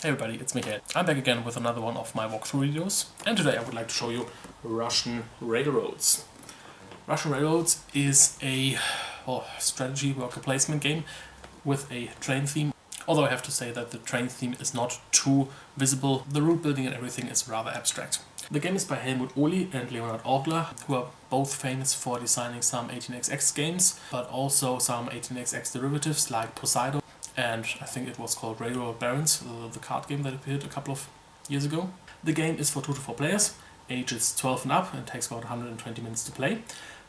Hey everybody, it's me here. I'm back again with another one of my walkthrough videos, and today I would like to show you Russian Railroads. Russian Railroads is a strategy worker placement game with a train theme, although I have to say that the train theme is not too visible. The route building and everything is rather abstract. The game is by Helmut Ohley and Leonhard Orgler, who are both famous for designing some 18xx games, but also some 18xx derivatives like Poseidon. And I think it was called Railroad Barons, the card game that appeared a couple of years ago. The game is for 2 to 4 players, ages 12 and up, and takes about 120 minutes to play.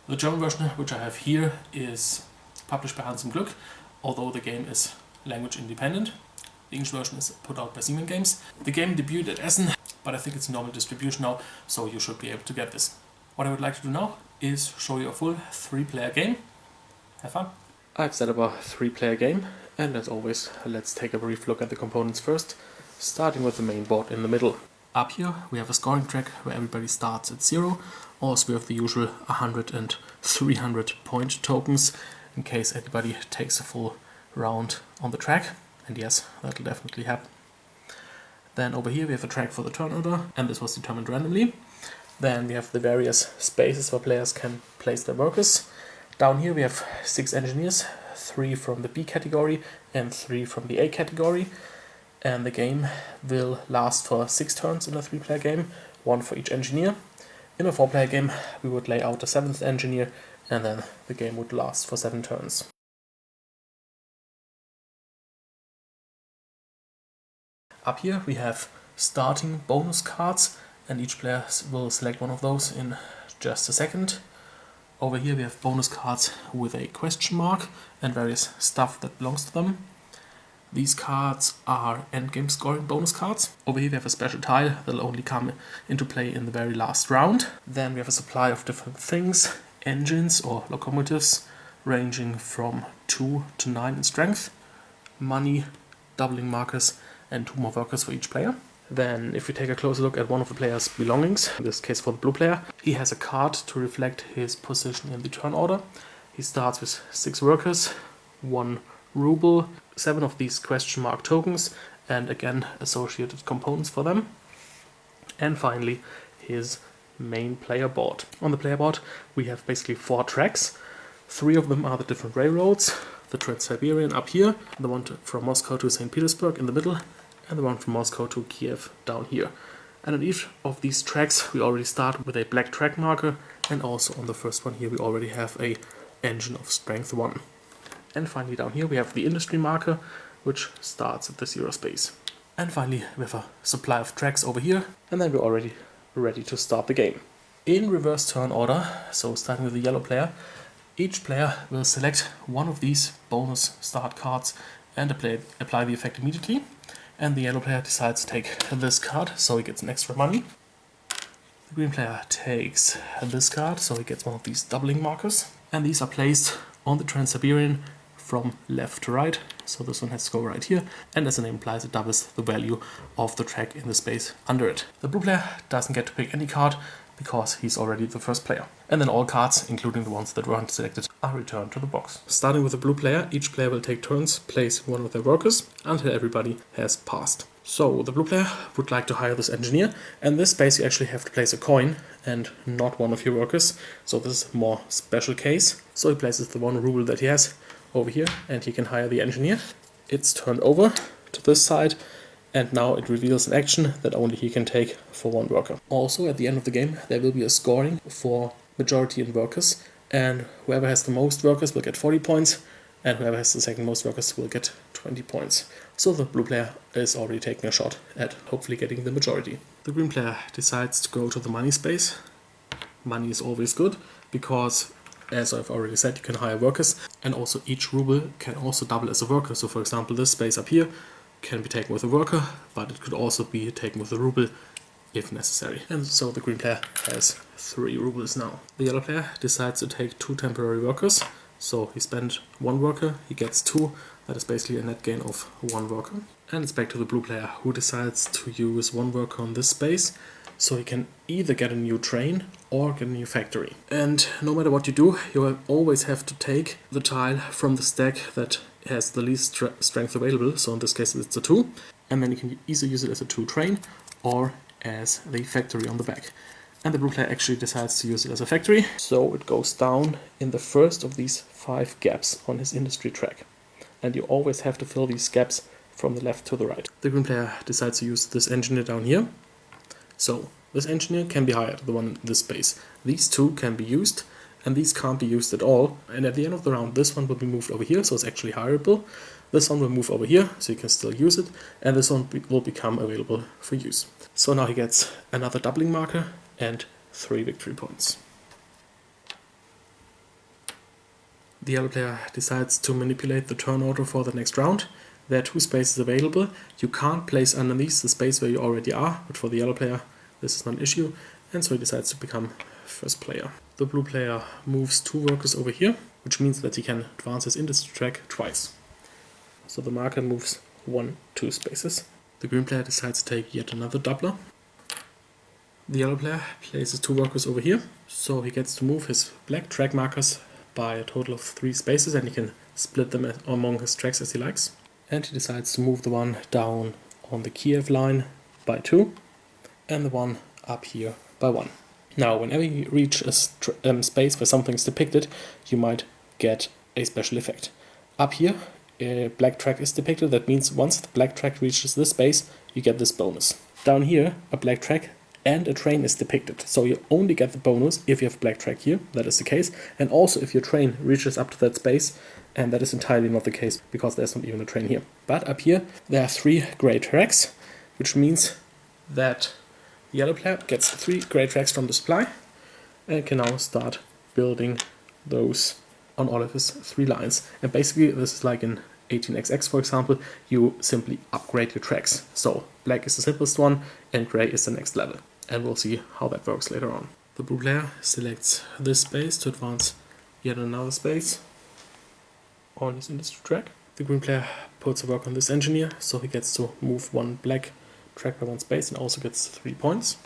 The German version, which I have here, is published by Glück, although the game is language independent. The English version is put out by Zman Games. The game debuted at Essen, but I think it's normal distribution now, so you should be able to get this. What I would like to do now is show you a full 3-player game. Have fun! I've set up a 3-player game. And as always, let's take a brief look at the components first, starting with the main board in the middle. Up here we have a scoring track where everybody starts at 0. Also we have the usual 100 and 300 point tokens in case anybody takes a full round on the track. And yes, that'll definitely happen. Then over here we have a track for the turn order, and this was determined randomly. Then we have the various spaces where players can place their workers. Down here we have 6 engineers, 3 from the B category and 3 from the A category, and the game will last for 6 turns in a 3-player game, 1 for each engineer. In a 4-player game we would lay out a 7th engineer, and then the game would last for 7 turns. Up here we have starting bonus cards, and each player will select one of those in just a second. Over here we have bonus cards with a question mark and various stuff that belongs to them. These cards are endgame scoring bonus cards. Over here we have a special tile that will only come into play in the very last round. Then we have a supply of different things, engines or locomotives ranging from 2 to 9 in strength, money, doubling markers, and 2 more workers for each player. Then if we take a closer look at one of the player's belongings, in this case for the blue player, he has a card to reflect his position in the turn order. He starts with 6 workers, 1 ruble, 7 of these question mark tokens, and again associated components for them. And finally his main player board. On the player board we have basically 4 tracks. 3 of them are the different railroads, the Trans-Siberian up here, the one from Moscow to St. Petersburg in the middle, and the one from Moscow to Kiev down here. And on each of these tracks we already start with a black track marker, and also on the first one here we already have a engine of strength 1. And finally down here we have the industry marker, which starts at the 0 space. And finally we have a supply of tracks over here, and then we're already ready to start the game. In reverse turn order, so starting with the yellow player, each player will select one of these bonus start cards and apply the effect immediately. And the yellow player decides to take this card, so he gets an extra money. The green player takes this card, so he gets one of these doubling markers. And these are placed on the Trans-Siberian from left to right, so this one has to go right here. And as the name implies, it doubles the value of the track in the space under it. The blue player doesn't get to pick any card, because he's already the first player. And then all cards, including the ones that weren't selected, are returned to the box. Starting with the blue player, each player will take turns placing one of their workers until everybody has passed. So the blue player would like to hire this engineer, and in this space you actually have to place a coin and not one of your workers, so this is a more special case. So he places the 1 ruble that he has over here, and he can hire the engineer. It's turned over to this side, and now it reveals an action that only he can take for 1 worker. Also at the end of the game there will be a scoring for majority in workers, and whoever has the most workers will get 40 points, and whoever has the second most workers will get 20 points. So the blue player is already taking a shot at hopefully getting the majority. The green player decides to go to the money space. Money is always good, because as I've already said, you can hire workers, and also each ruble can also double as a worker. So for example this space up here can be taken with a worker, but it could also be taken with a ruble if necessary. And so the green player has 3 rubles now. The yellow player decides to take 2 temporary workers, so he spent 1 worker, he gets 2, that is basically a net gain of 1 worker. And it's back to the blue player, who decides to use 1 worker on this space, so he can either get a new train or get a new factory. And no matter what you do, you will always have to take the tile from the stack that has the least strength available, so in this case it's a 2, and then you can either use it as a 2 train or as the factory on the back. And the blue player actually decides to use it as a factory, so it goes down in the first of these 5 gaps on his industry track. And you always have to fill these gaps from the left to the right. The green player decides to use this engineer down here. So this engineer can be hired, the one in this space. These 2 can be used, and these can't be used at all. And at the end of the round, this one will be moved over here, so it's actually hireable. This one will move over here, so you can still use it, and this one will become available for use. So now he gets another doubling marker and 3 victory points. The yellow player decides to manipulate the turn order for the next round. There are 2 spaces available. You can't place underneath the space where you already are, but for the yellow player this is not an issue, and so he decides to become first player. The blue player moves 2 workers over here, which means that he can advance his industry track twice. So the marker moves 2 spaces. The green player decides to take yet another doubler. The yellow player places 2 workers over here, so he gets to move his black track markers by a total of 3 spaces, and he can split them among his tracks as he likes. And he decides to move the one down on the Kiev line by 2, and the one up here by 1. Now, whenever you reach a space where something is depicted, you might get a special effect. Up here, a black track is depicted. That means once the black track reaches this space, you get this bonus. Down here, a black track and a train is depicted. So you only get the bonus if you have a black track here, that is the case, and also if your train reaches up to that space, and that is entirely not the case because there's not even a train here. But up here, there are 3 grey tracks, which means that the yellow player gets 3 grey tracks from the supply and can now start building those on all of his 3 lines. And basically this is like in 18XX, for example, you simply upgrade your tracks. So black is the simplest one and grey is the next level. And we'll see how that works later on. The blue player selects this space to advance yet another space on his industry track. The green player puts a work on this engineer, so he gets to move 1 black track by 1 space and also gets 3 points.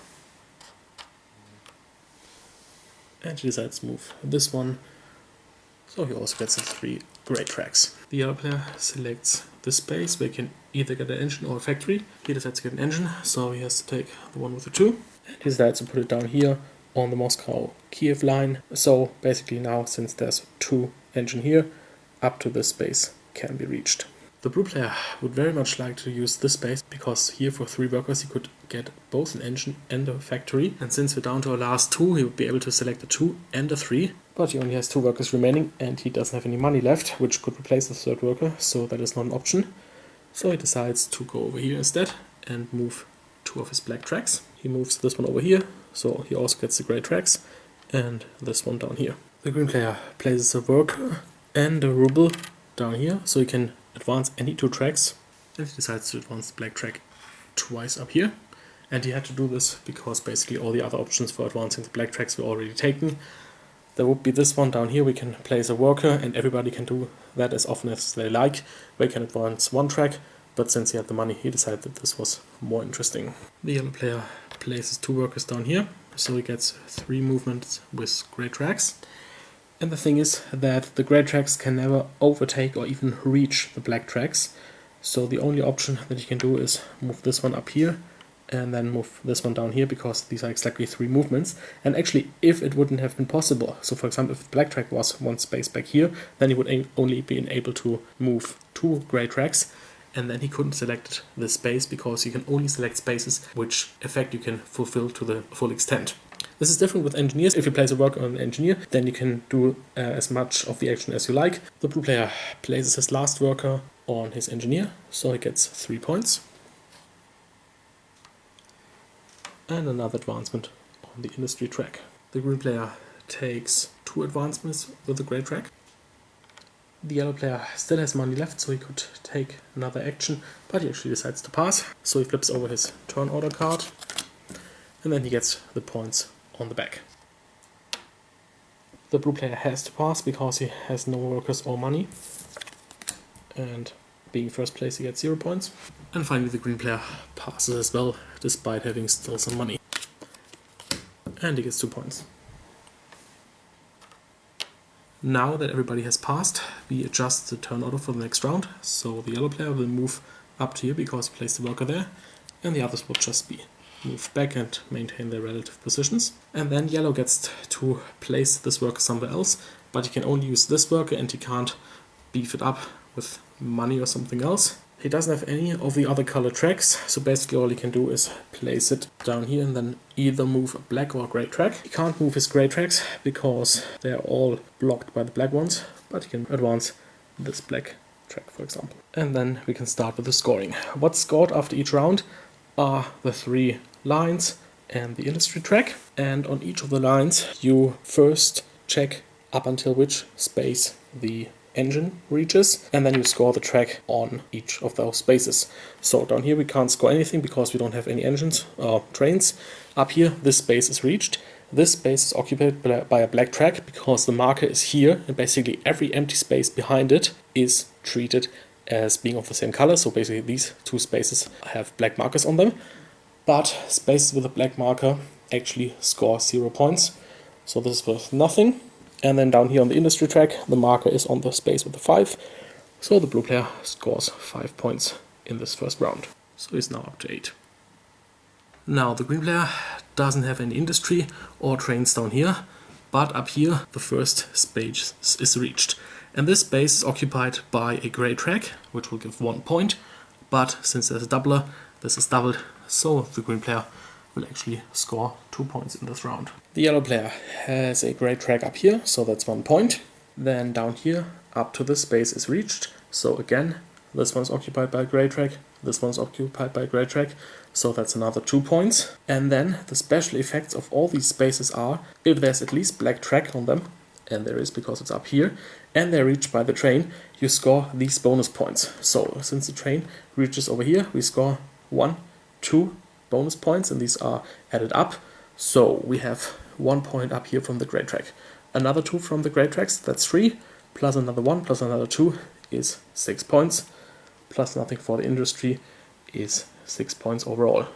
And he decides to move this one, so he also gets 3 grey tracks. The yellow player selects this space where he can either get an engine or a factory. He decides to get an engine, so he has to take the one with the 2. And he decides to put it down here on the Moscow-Kiev line. So basically now, since there's 2 engine here, up to this space can be reached. The blue player would very much like to use this space because here for 3 workers he could get both an engine and a factory. And since we're down to our last 2, he would be able to select a 2 and a 3. But he only has 2 workers remaining and he doesn't have any money left, which could replace the 3rd worker, so that is not an option. So he decides to go over here instead and move 2 of his black tracks. He moves this one over here, so he also gets the grey tracks, and this one down here. The green player places a worker and a ruble down here, so he can advance any 2 tracks, and he decides to advance the black track twice up here. And he had to do this because basically all the other options for advancing the black tracks were already taken. There would be this one down here, we can place a worker and everybody can do that as often as they like. We can advance 1 track, but since he had the money he decided that this was more interesting. The yellow player places 2 workers down here, so he gets 3 movements with grey tracks. And the thing is that the grey tracks can never overtake or even reach the black tracks. So the only option that you can do is move this one up here and then move this one down here, because these are exactly 3 movements. And actually, if it wouldn't have been possible, so for example, if the black track was 1 space back here, then he would only be able to move 2 grey tracks, and then he couldn't select this space because you can only select spaces which effect you can fulfill to the full extent. This is different with engineers. If you place a worker on an engineer, then you can do as much of the action as you like. The blue player places his last worker on his engineer, so he gets 3 points. And another advancement on the industry track. The green player takes 2 advancements with the grey track. The yellow player still has money left, so he could take another action, but he actually decides to pass. So he flips over his turn order card, and then he gets the points on the back. The blue player has to pass because he has no workers or money, and being first place he gets 0 points. And finally the green player passes as well, despite having still some money, and he gets 2 points. Now that everybody has passed, we adjust the turn order for the next round. So the yellow player will move up to here because he placed the worker there, and the others will just be moved back and maintain their relative positions. And then yellow gets to place this worker somewhere else, but he can only use this worker and he can't beef it up with money or something else. He doesn't have any of the other color tracks, so basically all he can do is place it down here and then either move a black or a gray track. He can't move his gray tracks because they're all blocked by the black ones, but he can advance this black track, for example. And then we can start with the scoring. What's scored after each round are the 3 lines and the industry track, and on each of the lines you first check up until which space the engine reaches, and then you score the track on each of those spaces. So down here we can't score anything because we don't have any engines or trains. Up here this space is reached. This space is occupied by a black track because the marker is here, and basically every empty space behind it is treated as being of the same color. So basically these 2 spaces have black markers on them, but spaces with a black marker actually score 0 points. So this is worth nothing. And then down here on the industry track, the marker is on the space with the 5. So the blue player scores 5 points in this first round. So he's now up to 8. Now the green player doesn't have any industry or trains down here, but up here the first space is reached. And this space is occupied by a gray track, which will give 1 point. But since there's a doubler, this is doubled, so the green player will actually score 2 points in this round. The yellow player has a gray track up here, so that's 1 point. Then down here, up to this space is reached. So again, this one's occupied by a gray track, this one's occupied by a gray track, so that's another 2 points. And then the special effects of all these spaces are, if there's at least black track on them, and there is because it's up here, and they're reached by the train, you score these bonus points. So since the train reaches over here, we score 1, 2 bonus points, and these are added up. So we have 1 point up here from the gray track, another 2 from the gray tracks, that's 3, plus another 1 plus another 2 is 6 points, plus nothing for the industry is 6 points overall.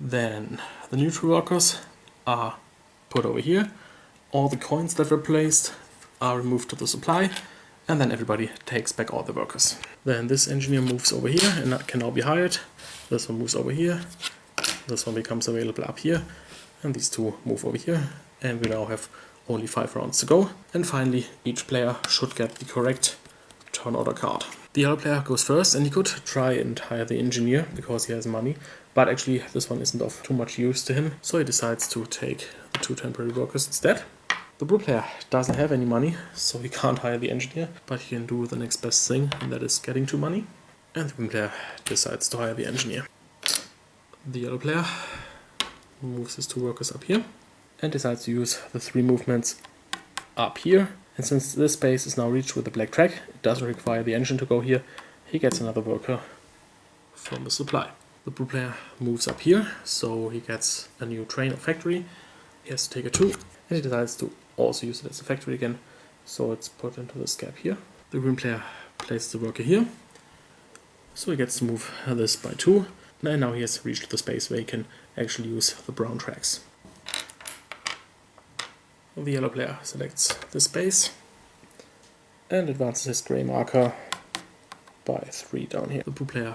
Then the neutral workers are put over here, all the coins that were placed are removed to the supply, and then everybody takes back all the workers. Then this engineer moves over here and can now be hired. This one moves over here, this one becomes available up here, and these 2 move over here, and we now have only 5 rounds to go. And finally, each player should get the correct turn order card. The yellow player goes first, and he could try and hire the engineer because he has money, but actually this one isn't of too much use to him, so he decides to take the 2 temporary workers instead. The blue player doesn't have any money, so he can't hire the engineer, but he can do the next best thing, and that is getting 2 money. And the green player decides to hire the engineer. The yellow player moves his 2 workers up here and decides to use the 3 movements up here. And since this space is now reached with the black track, it doesn't require the engine to go here, he gets another worker from the supply. The blue player moves up here, so he gets a new train or factory. He has to take a 2, and he decides to also use it as a factory again, so it's put into this gap here. The green player places the worker here, so he gets to move this by 2, and now he has reached the space where he can actually use the brown tracks. The yellow player selects this space and advances his grey marker by 3 down here. The blue player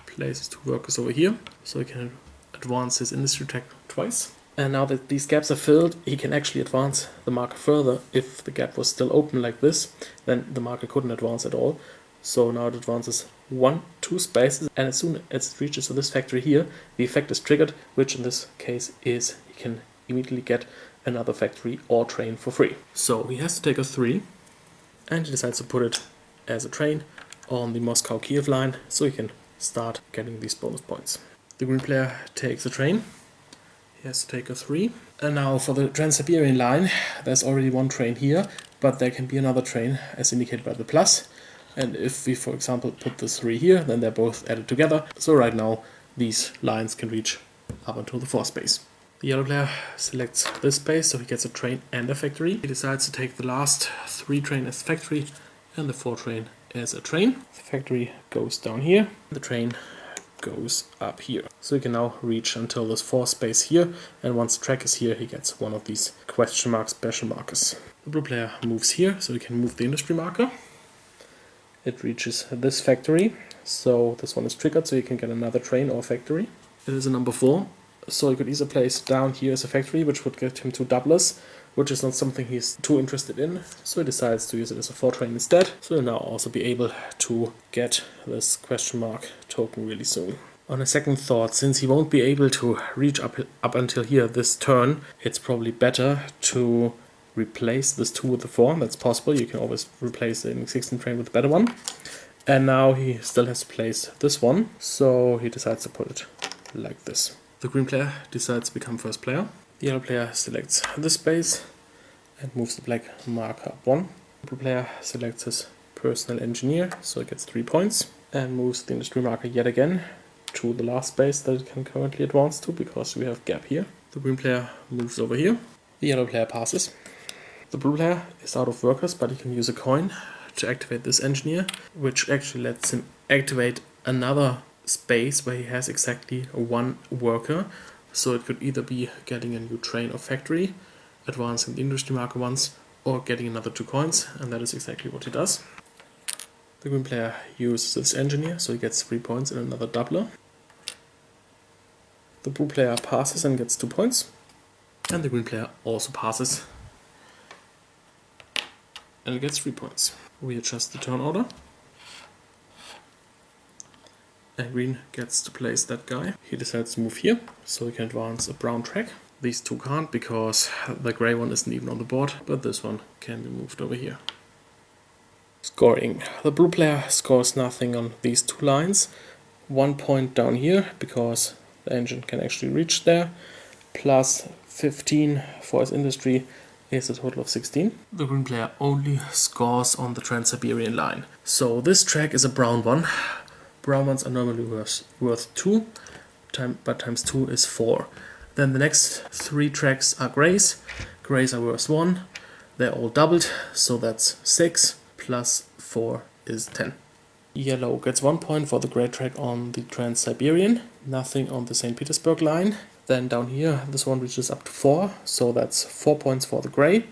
places 2 workers over here, so he can advance his industry track twice. And now that these gaps are filled, he can actually advance the marker further. If the gap was still open like this, then the marker couldn't advance at all. So now it advances 1, 2 spaces, and as soon as it reaches to this factory here, the effect is triggered, which in this case is he can immediately get another factory or train for free. So he has to take a 3, and he decides to put it as a train on the Moscow-Kiev line, so he can start getting these bonus points. The green player takes a train. He has to take a 3. And now for the Trans-Siberian line, there's already 1 train here, but there can be another train as indicated by the plus. And if we, for example, put the 3 here, then they're both added together. So right now, these lines can reach up until the 4 space. The yellow player selects this space, so he gets a train and a factory. He decides to take the last 3 train as factory and the 4 train as a train. The factory goes down here. The train goes up here. So he can now reach until this 4 space here, and once the track is here, he gets one of these question mark special markers. The blue player moves here, so he can move the industry marker. It reaches this factory, so this one is triggered, so you can get another train or factory. It is a number 4, so you could either place down here as a factory, which would get him 2 doublers, which is not something he's too interested in, so he decides to use it as a 4 train instead. So he'll now also be able to get this question mark token really soon. On a second thought, since he won't be able to reach up until here this turn, it's probably better to replace this 2 with the 4. That's possible. You can always replace the 16 train with a better one. And now he still has to place this one, so he decides to put it like this. The green player decides to become first player. The yellow player selects this space and moves the black marker up 1. The blue player selects his personal engineer, so it gets 3 points, and moves the industry marker yet again to the last space that it can currently advance to, because we have gap here. The green player moves over here. The yellow player passes. The blue player is out of workers, but he can use a coin to activate this engineer, which actually lets him activate another space where he has exactly 1 worker. So it could either be getting a new train or factory, advancing the industry marker once, or getting another 2 coins, and that is exactly what he does. The green player uses this engineer, so he gets 3 points and another doubler. The blue player passes and gets 2 points, and the green player also passes and it gets 3 points. We adjust the turn order, and green gets to place that guy. He decides to move here, so he can advance a brown track. These 2 can't, because the grey one isn't even on the board, but this one can be moved over here. Scoring. The blue player scores nothing on these 2 lines. 1 point down here, because the engine can actually reach there, plus 15 for his industry is a total of 16. The green player only scores on the Trans-Siberian line. So this track is a brown one. Brown ones are normally worth 2, but times 2 is 4. Then the next 3 tracks are greys. Greys are worth 1. They're all doubled, so that's 6 plus 4 is 10. Yellow gets 1 point for the grey track on the Trans-Siberian, nothing on the St. Petersburg line. Then down here, this one reaches up to 4, so that's 4 points for the grey,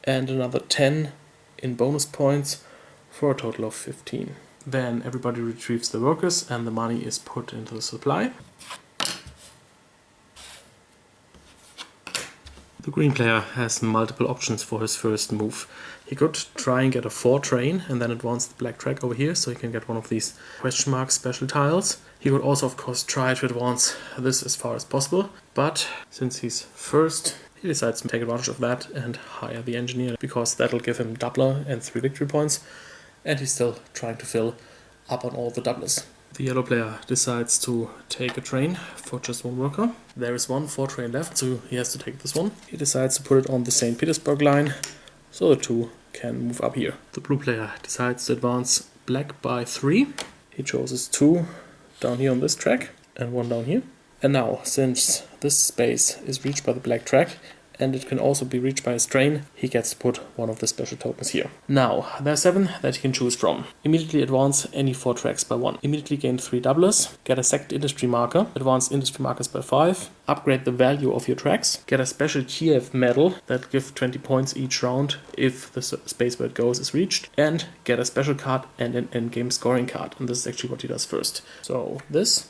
and another 10 in bonus points for a total of 15. Then everybody retrieves the workers and the money is put into the supply. The green player has multiple options for his first move. He could try and get a 4 train and then advance the black track over here, so he can get one of these question mark special tiles. He could also of course try to advance this as far as possible, but since he's first, he decides to take advantage of that and hire the engineer, because that'll give him doubler and 3 victory points, and he's still trying to fill up on all the doublers. The yellow player decides to take a train for just 1 worker. There is 1 4 train left, so he has to take this one. He decides to put it on the St. Petersburg line, so the 2 can move up here. The blue player decides to advance black by 3. He chooses 2 down here on this track and 1 down here. And now, since this space is reached by the black track, and it can also be reached by his train, he gets to put one of the special tokens here. Now, there are 7 that he can choose from. Immediately advance any 4 tracks by 1. Immediately gain 3 doublers. Get a second industry marker. Advance industry markers by 5. Upgrade the value of your tracks. Get a special Kiev medal that gives 20 points each round if the space where it goes is reached. And get a special card and an endgame scoring card. And this is actually what he does first. So this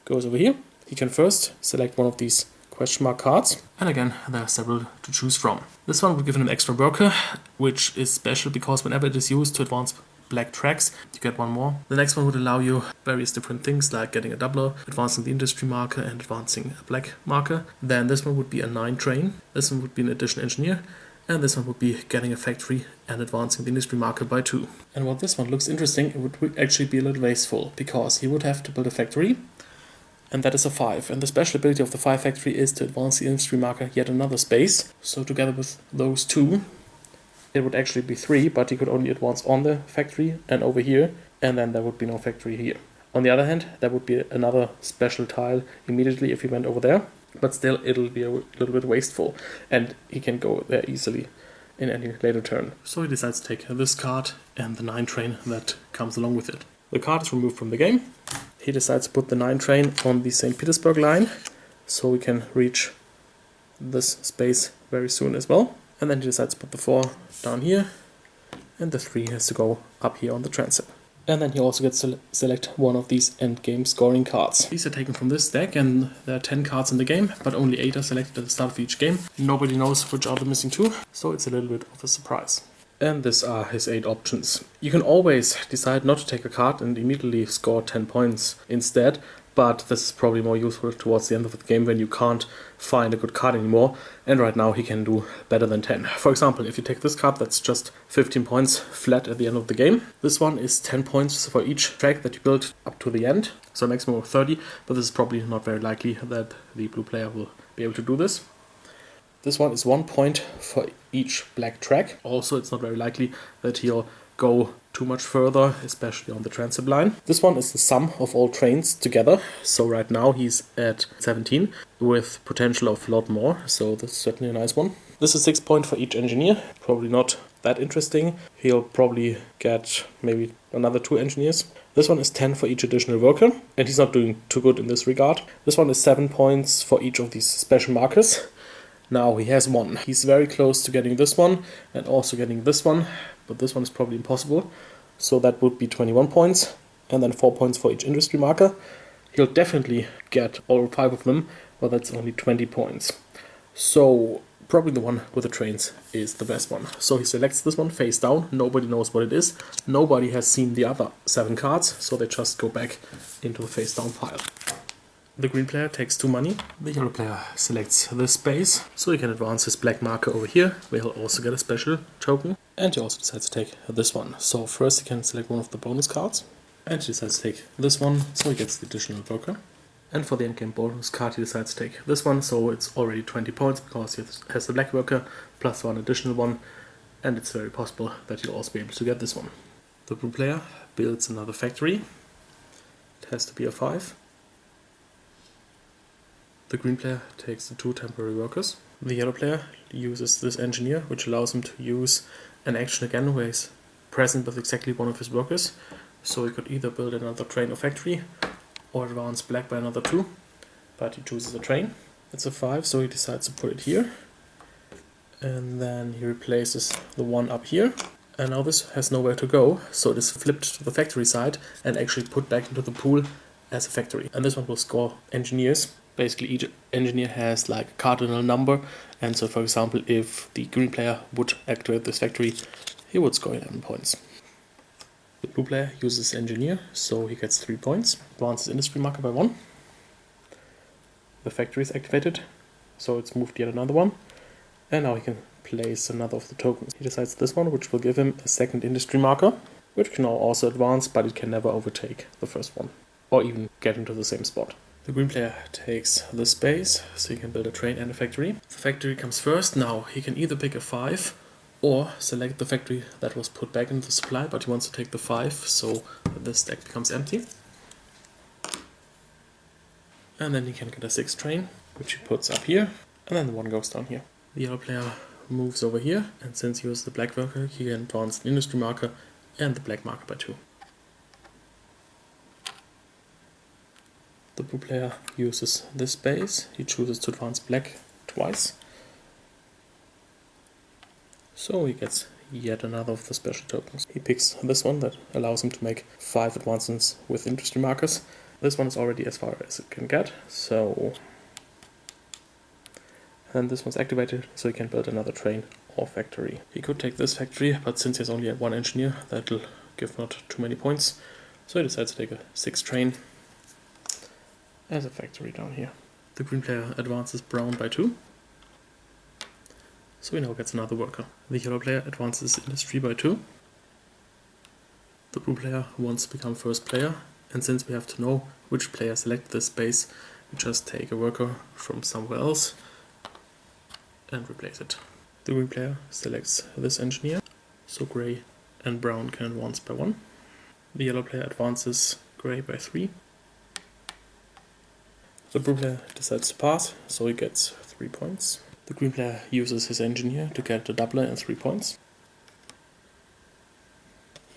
goes over here. He can first select one of these question mark cards, and again there are several to choose from. This one will give him an extra worker, which is special because whenever it is used to advance black tracks, you get 1 more. The next one would allow you various different things, like getting a doubler, advancing the industry marker, and advancing a black marker. Then this one would be a 9 train, this one would be an additional engineer, and this one would be getting a factory and advancing the industry marker by 2. And while this one looks interesting, it would actually be a little wasteful, because he would have to build a factory, and that is a 5. And the special ability of the 5 factory is to advance the industry marker yet another space. So together with those 2, it would actually be 3, but he could only advance on the factory and over here, and then there would be no factory here. On the other hand, there would be another special tile immediately if he went over there, but still it'll be a little bit wasteful, and he can go there easily in any later turn. So he decides to take this card and the 9 train that comes along with it. The card is removed from the game. He decides to put the 9 train on the St. Petersburg line, so we can reach this space very soon as well. And then he decides to put the 4 down here, and the 3 has to go up here on the transept. And then he also gets to select one of these endgame scoring cards. These are taken from this deck, and there are 10 cards in the game, but only 8 are selected at the start of each game. Nobody knows which are the missing 2, so it's a little bit of a surprise. And these are his 8 options. You can always decide not to take a card and immediately score 10 points instead, but this is probably more useful towards the end of the game when you can't find a good card anymore, and right now he can do better than 10. For example, if you take this card, that's just 15 points flat at the end of the game. This one is 10 points for each track that you build up to the end, so a maximum of 30, but this is probably not very likely that the blue player will be able to do this. This one is 1 point for each black track. Also, it's not very likely that he'll go too much further, especially on the transit line. This one is the sum of all trains together. So right now he's at 17 with potential of a lot more. So this is certainly a nice one. This is 6 points for each engineer. Probably not that interesting. He'll probably get maybe another 2 engineers. This one is 10 for each additional worker, and he's not doing too good in this regard. This one is 7 points for each of these special markers. Now he has 1. He's very close to getting this one and also getting this one, but this one is probably impossible. So that would be 21 points, and then 4 points for each industry marker. He'll definitely get all 5 of them, but that's only 20 points. So probably the one with the trains is the best one. So he selects this one face down. Nobody knows what it is. Nobody has seen the other 7 cards, so they just go back into the face down pile. The green player takes 2 money. The yellow player selects this space, so he can advance his black marker over here, where he'll also get a special token. And he also decides to take this one. So first he can select one of the bonus cards, and he decides to take this one, so he gets the additional worker. And for the endgame bonus card he decides to take this one, so it's already 20 points because he has the black worker plus 1 additional one, and it's very possible that he'll also be able to get this one. The blue player builds another factory. It has to be a 5. The green player takes the 2 temporary workers. The yellow player uses this engineer, which allows him to use an action again where he's present with exactly one of his workers. So he could either build another train or factory, or advance black by another 2, but he chooses a train. It's a 5, so he decides to put it here. And then he replaces the 1 up here. And now this has nowhere to go, so it is flipped to the factory side and actually put back into the pool as a factory. And this one will score engineers. Basically each engineer has like a cardinal number, and so for example if the green player would activate this factory, he would score 11 points. The blue player uses engineer, so he gets 3 points, advances industry marker by 1. The factory is activated, so it's moved yet another one, and now he can place another of the tokens. He decides this one, which will give him a second industry marker, which can now also advance, but it can never overtake the first one, or even get into the same spot. The green player takes this space, so he can build a train and a factory. The factory comes first. Now he can either pick a 5 or select the factory that was put back into the supply, but he wants to take the 5, so this deck becomes empty. And then he can get a 6 train, which he puts up here, and then the 1 goes down here. The yellow player moves over here, and since he uses the black worker, he can advance the industry marker and the black marker by 2. The blue player uses this space. He chooses to advance black twice. So he gets yet another of the special tokens. He picks this one that allows him to make 5 advancements with industry markers. This one is already as far as it can get, so then this one's activated, so he can build another train or factory. He could take this factory, but since he has only 1 engineer, that'll give not too many points. So he decides to take a 6 train as a factory down here. The green player advances brown by 2, so he now gets another worker. The yellow player advances industry by 2. The blue player wants to become first player, and since we have to know which player selected this space, we just take a worker from somewhere else and replace it. The green player selects this engineer, so grey and brown can advance by 1. The yellow player advances grey by 3. The blue player decides to pass, so he gets 3 points. The green player uses his engineer to get a doubler and 3 points.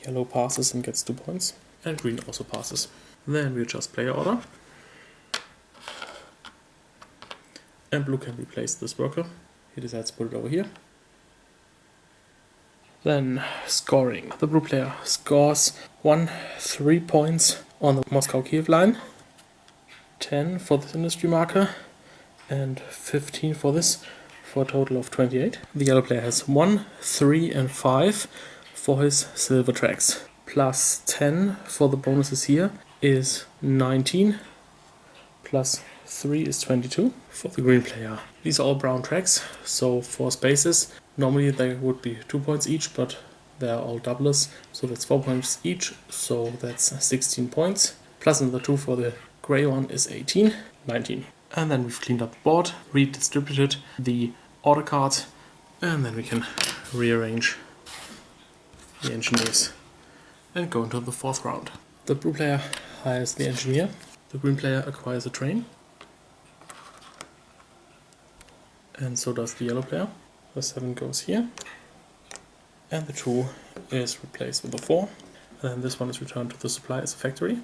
Yellow passes and gets 2 points. And green also passes. Then we adjust player order. And blue can replace this worker. He decides to put it over here. Then scoring. The blue player scores 3 points on the Moscow-Kiev line, 10 for this industry marker, and 15 for this, for a total of 28. The yellow player has 1, 3, and 5 for his silver tracks. Plus 10 for the bonuses here is 19. Plus 3 is 22 for the green player. These are all brown tracks, so for spaces, normally they would be 2 points each, but they are all doublers, so that's 4 points each, so that's 16 points. Plus another 2 for the grey one is 18, 19. And then we've cleaned up the board, redistributed the order cards, and then we can rearrange the engineers and go into the fourth round. The blue player hires the engineer, the green player acquires a train, and so does the yellow player. The 7 goes here, and the 2 is replaced with a 4, and then this one is returned to the supply as a factory.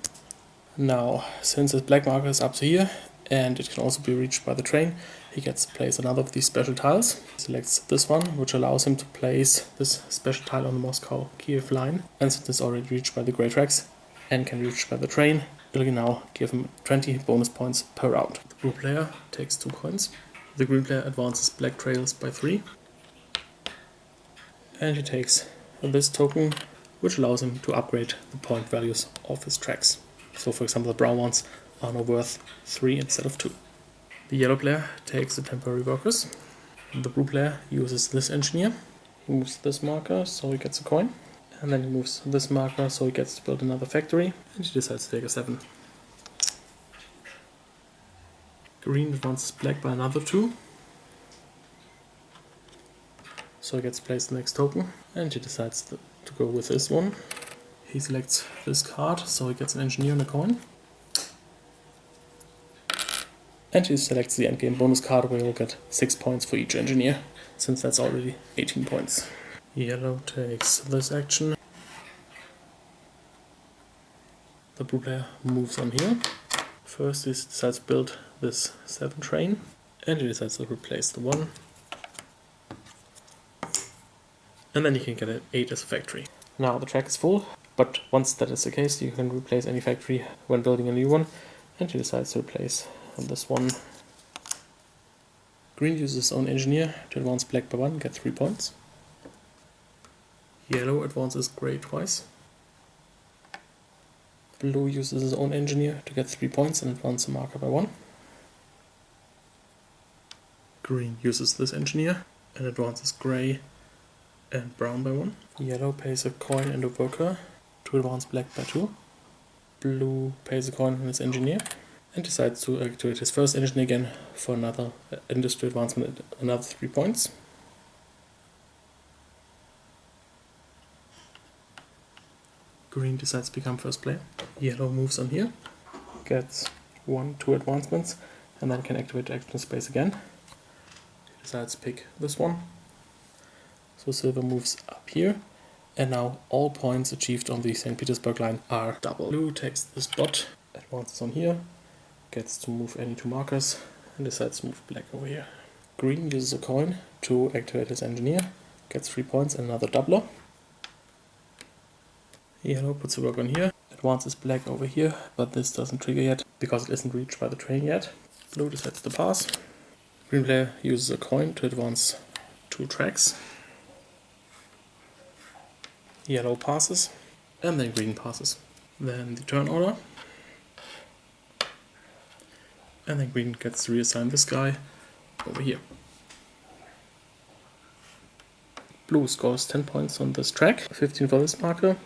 Now, since his black marker is up to here, and it can also be reached by the train, he gets to place another of these special tiles. He selects this one, which allows him to place this special tile on the Moscow-Kiev line, and since it's already reached by the grey tracks and can be reached by the train, it'll now give him 20 bonus points per round. The blue player takes 2 coins. The green player advances black trails by 3. And he takes this token, which allows him to upgrade the point values of his tracks. So for example, the brown ones are now worth 3 instead of 2. The yellow player takes the temporary workers. The blue player uses this engineer. He moves this marker, so he gets a coin. And then he moves this marker, so he gets to build another factory. And he decides to take a 7. Green advances black by another 2. So he gets to place the next token. And he decides to go with this one. He selects this card, so he gets an engineer and a coin. And he selects the endgame bonus card, where he will get 6 points for each engineer, since that's already 18 points. Yellow takes this action. The blue player moves on here. First he decides to build this 7 train, and he decides to replace the 1. And then you can get an 8 as a factory. Now the track is full, but once that is the case, you can replace any factory when building a new one, and he decides to replace this one. Green uses his own engineer to advance black by 1, get 3 points. Yellow advances grey twice. Blue uses his own engineer to get 3 points and advance the marker by 1. Green uses this engineer and advances grey and brown by 1. Yellow pays a coin and a worker to advance black by 2. Blue pays a coin on his engineer and decides to activate his first engineer again for another industry advancement, another 3 points. Green decides to become first player. Yellow moves on here, gets 2 advancements, and then can activate action space again. He decides to pick this one. So silver moves up here, and now all points achieved on the St. Petersburg line are double. Blue takes this dot, advances on here, gets to move any 2 markers, and decides to move black over here. Green uses a coin to activate his engineer, gets 3 points and another doubler. Yellow puts a work on here, advances black over here, but this doesn't trigger yet because it isn't reached by the train yet. Blue decides to pass. Green player uses a coin to advance 2 tracks. Yellow passes, and then green passes. Then the turn order. And then green gets to reassign this guy over here. Blue scores 10 points on this track, 15 for this marker,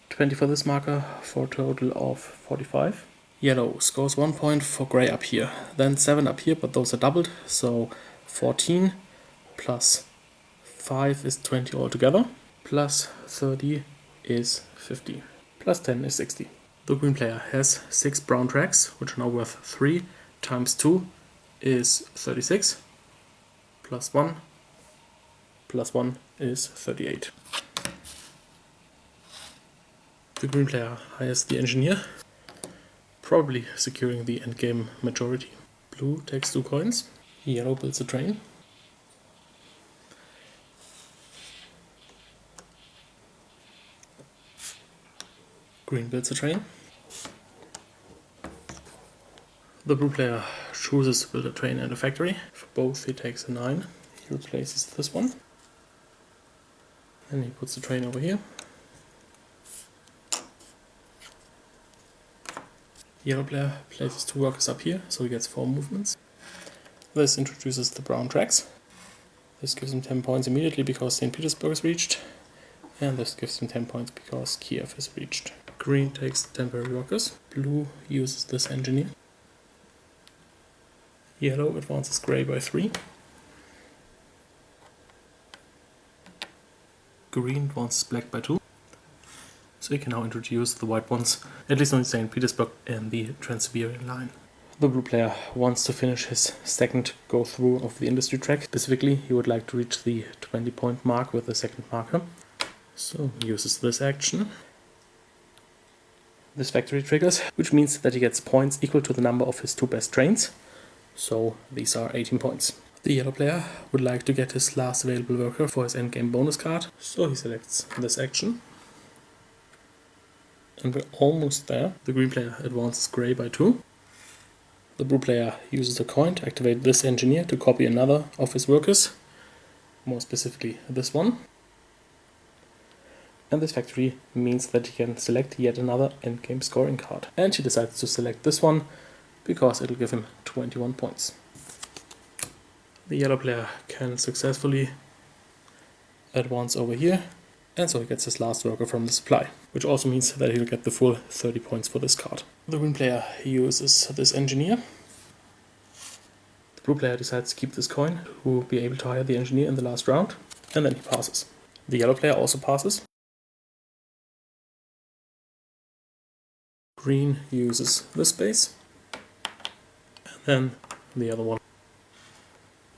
20 for this marker, for a total of 45. Yellow scores 1 point for grey up here, then 7 up here, but those are doubled, so 14 plus 5 is 20 altogether, plus 30 is 50, plus 10 is 60. The green player has 6 brown tracks, which are now worth 3 times 2 is 36, plus 1 is 38. The green player hires the engineer, probably securing the endgame majority. Blue takes 2 coins. Yellow builds a train. Green builds a train. The blue player chooses to build a train and a factory. For both he takes a 9. He replaces this one. And he puts the train over here. Yellow player places 2 workers up here, so he gets 4 movements. This introduces the brown tracks. This gives him 10 points immediately because St. Petersburg is reached. And this gives him 10 points because Kiev is reached. Green takes the temporary workers. Blue uses this engineer. Yellow advances grey by 3. Green advances black by 2. So you can now introduce the white ones, at least on St. Petersburg and the Trans-Siberian line. The blue player wants to finish his second go-through of the industry track. Specifically, he would like to reach the 20-point mark with the second marker. So he uses this action. This factory triggers, which means that he gets points equal to the number of his 2 best trains. So these are 18 points. The yellow player would like to get his last available worker for his endgame bonus card. So he selects this action. And we're almost there. The green player advances grey by 2. The blue player uses a coin to activate this engineer to copy another of his workers. More specifically, this one. And this factory means that he can select yet another endgame scoring card. And he decides to select this one because it'll give him 21 points. The yellow player can successfully advance over here. And so he gets his last worker from the supply, which also means that he'll get the full 30 points for this card. The green player uses this engineer. The blue player decides to keep this coin, who will be able to hire the engineer in the last round, and then he passes. The yellow player also passes. Green uses this space, and then the other one,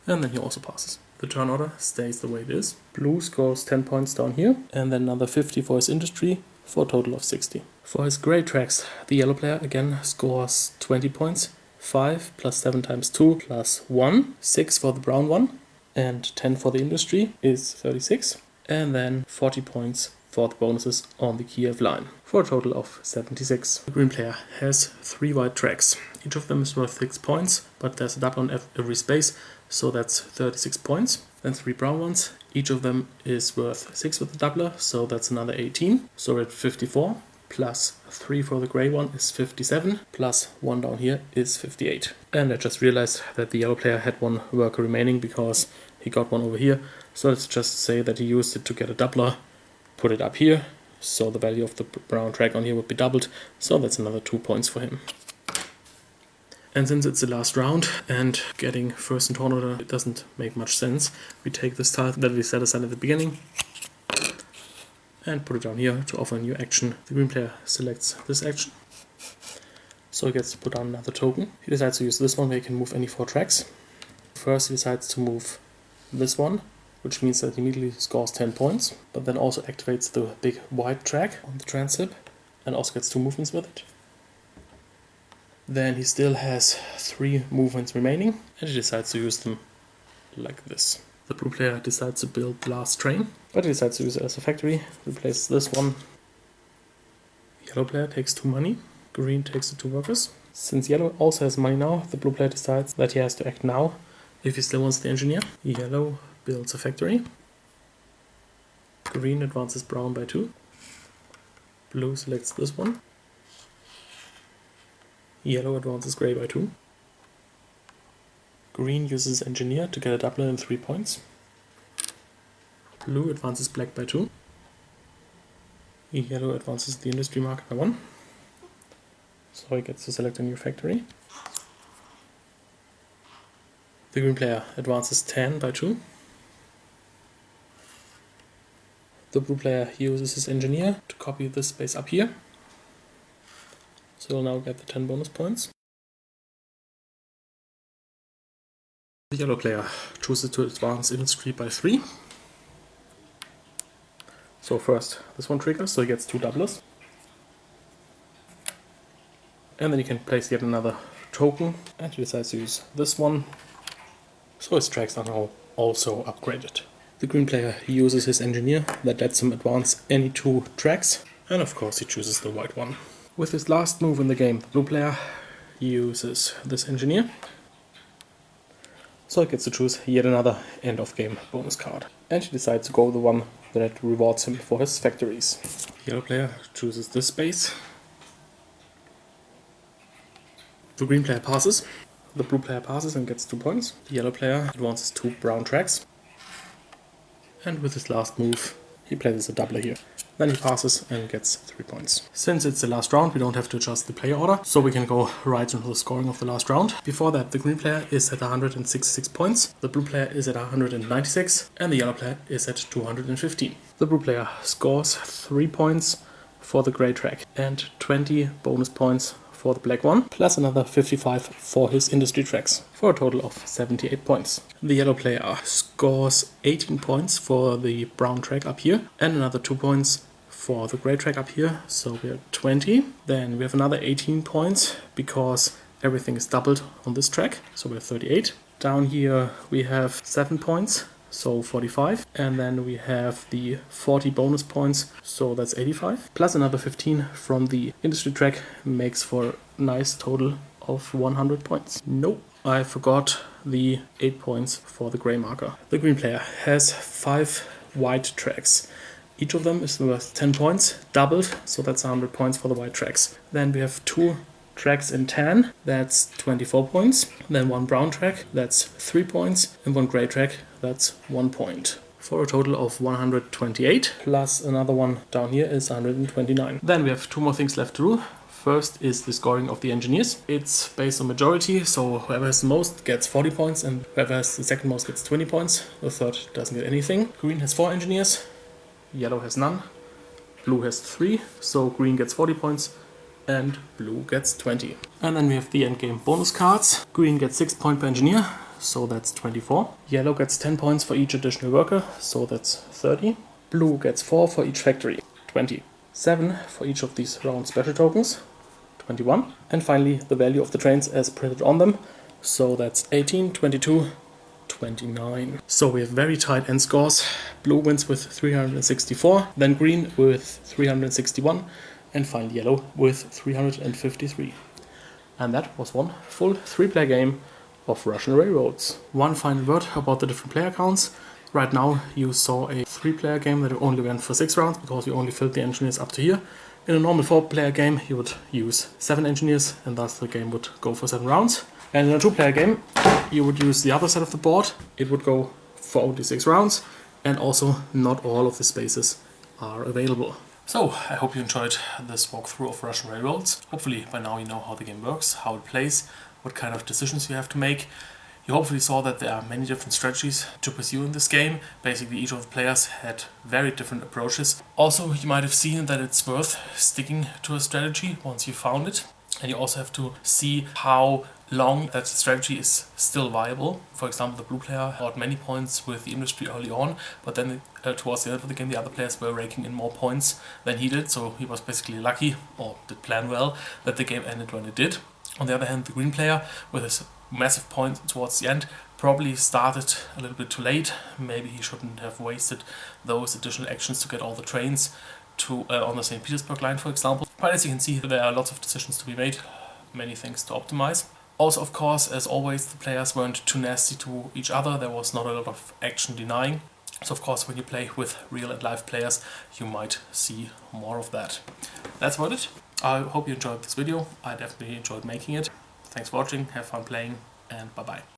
and then he also passes. The turn order stays the way it is. Blue scores 10 points down here, and then another 50 for his industry, for a total of 60. For his grey tracks, the yellow player again scores 20 points. 5 plus 7 times 2 plus 1, 6 for the brown one, and 10 for the industry is 36. And then 40 points for the bonuses on the Kiev line, for a total of 76. The green player has 3 white tracks. Each of them is worth 6 points, but there's a double on every space, so that's 36 points. Then 3 brown ones, each of them is worth 6 with the doubler, so that's another 18. So we're at 54, plus 3 for the grey one is 57, plus 1 down here is 58. And I just realized that the yellow player had 1 worker remaining because he got 1 over here. So let's just say that he used it to get a doubler, put it up here, so the value of the brown track on here would be doubled, so that's another 2 points for him. And since it's the last round and getting first in turn order, it doesn't make much sense. We take this tile that we set aside at the beginning and put it down here to offer a new action. The green player selects this action, so he gets to put down another token. He decides to use this one where he can move any 4 tracks. First he decides to move this one, which means that he immediately scores 10 points, but then also activates the big white track on the transip and also gets 2 movements with it. Then he still has 3 movements remaining, and he decides to use them like this. The blue player decides to build the last train, but he decides to use it as a factory, replaces this one. Yellow player takes 2 money, green takes the 2 workers. Since yellow also has money now, the blue player decides that he has to act now if he still wants the engineer. Yellow builds a factory. Green advances brown by 2. Blue selects this one. Yellow advances grey by 2. Green uses engineer to get a doubler in 3 points. Blue advances black by 2. Yellow advances the industry market by 1. So he gets to select a new factory. The green player advances 10 by 2. The blue player uses his engineer to copy this space up here. So he'll now get the 10 bonus points. The yellow player chooses to advance industry by 3. So first this one triggers, so he gets 2 doublers. And then he can place yet another token, and he decides to use this one. So his tracks are now also upgraded. The green player uses his engineer that lets him advance any 2 tracks, And of course he chooses the white one. With his last move in the game, the blue player uses this engineer. So he gets to choose yet another end of game bonus card. And he decides to go with the one that rewards him for his factories. The yellow player chooses this space. The green player passes. The blue player passes and gets 2 points. The yellow player advances 2 brown tracks. And with his last move, he places a doubler here. Then he passes and gets 3 points. Since it's the last round, we don't have to adjust the player order, so we can go right into the scoring of the last round. Before that, the green player is at 166 points, the blue player is at 196, and the yellow player is at 215. The blue player scores 3 points for the grey track and 20 bonus points for the black one, plus another 55 for his industry tracks, for a total of 78 points. The yellow player scores 18 points for the brown track up here, and another 2 points for the grey track up here, so we're 20. Then we have another 18 points, because everything is doubled on this track, so we're 38. Down here we have 7 points, so 45, and then we have the 40 bonus points, so that's 85, plus another 15 from the industry track, makes for a nice total of 100 points. Nope, I forgot the 8 points for the grey marker. The green player has 5 white tracks. Each of them is worth 10 points, doubled, so that's 100 points for the white tracks. Then we have 2 tracks in tan, that's 24 points. Then 1 brown track, that's 3 points, and 1 grey track, that's 1 point. For a total of 128, plus another one down here is 129. Then we have 2 more things left to do. First is the scoring of the engineers. It's based on majority, so whoever has the most gets 40 points, and whoever has the second most gets 20 points. The third doesn't get anything. Green has 4 engineers, yellow has none, blue has 3, so green gets 40 points, and blue gets 20. And then we have the endgame bonus cards. Green gets 6 points per engineer, so that's 24. Yellow gets 10 points for each additional worker, so that's 30. Blue gets 4 for each factory, 20. 7 for each of these round special tokens, 21. And finally the value of the trains as printed on them, so that's 18, 22, 29. So we have very tight end scores. Blue wins with 364, then green with 361, and finally yellow with 353. And that was one full 3-player game of Russian Railroads. One final word about the different player counts. Right now you saw a 3-player game that only went for 6 rounds, because we only filled the engineers up to here. In a normal 4-player game you would use 7 engineers, and thus the game would go for 7 rounds. And in a 2-player game you would use the other side of the board. It would go for only 6 rounds, and also not all of the spaces are available. So, I hope you enjoyed this walkthrough of Russian Railroads. Hopefully by now you know how the game works, how it plays, what kind of decisions you have to make. You hopefully saw that there are many different strategies to pursue in this game. Basically each of the players had very different approaches. Also, you might have seen that it's worth sticking to a strategy once you found it. And you also have to see how long that strategy is still viable. For example, the blue player got many points with the industry early on, but then towards the end of the game the other players were raking in more points than he did, so he was basically lucky, or did plan well, that the game ended when it did. On the other hand, the green player, with his massive points towards the end, probably started a little bit too late. Maybe he shouldn't have wasted those additional actions to get all the trains to on the St. Petersburg line, for example. But as you can see, there are lots of decisions to be made, many things to optimize. Also, of course, as always, the players weren't too nasty to each other. There was not a lot of action denying. So of course, when you play with real and live players, you might see more of that. That's about it. I hope you enjoyed this video. I definitely enjoyed making it. Thanks for watching, have fun playing, and bye bye.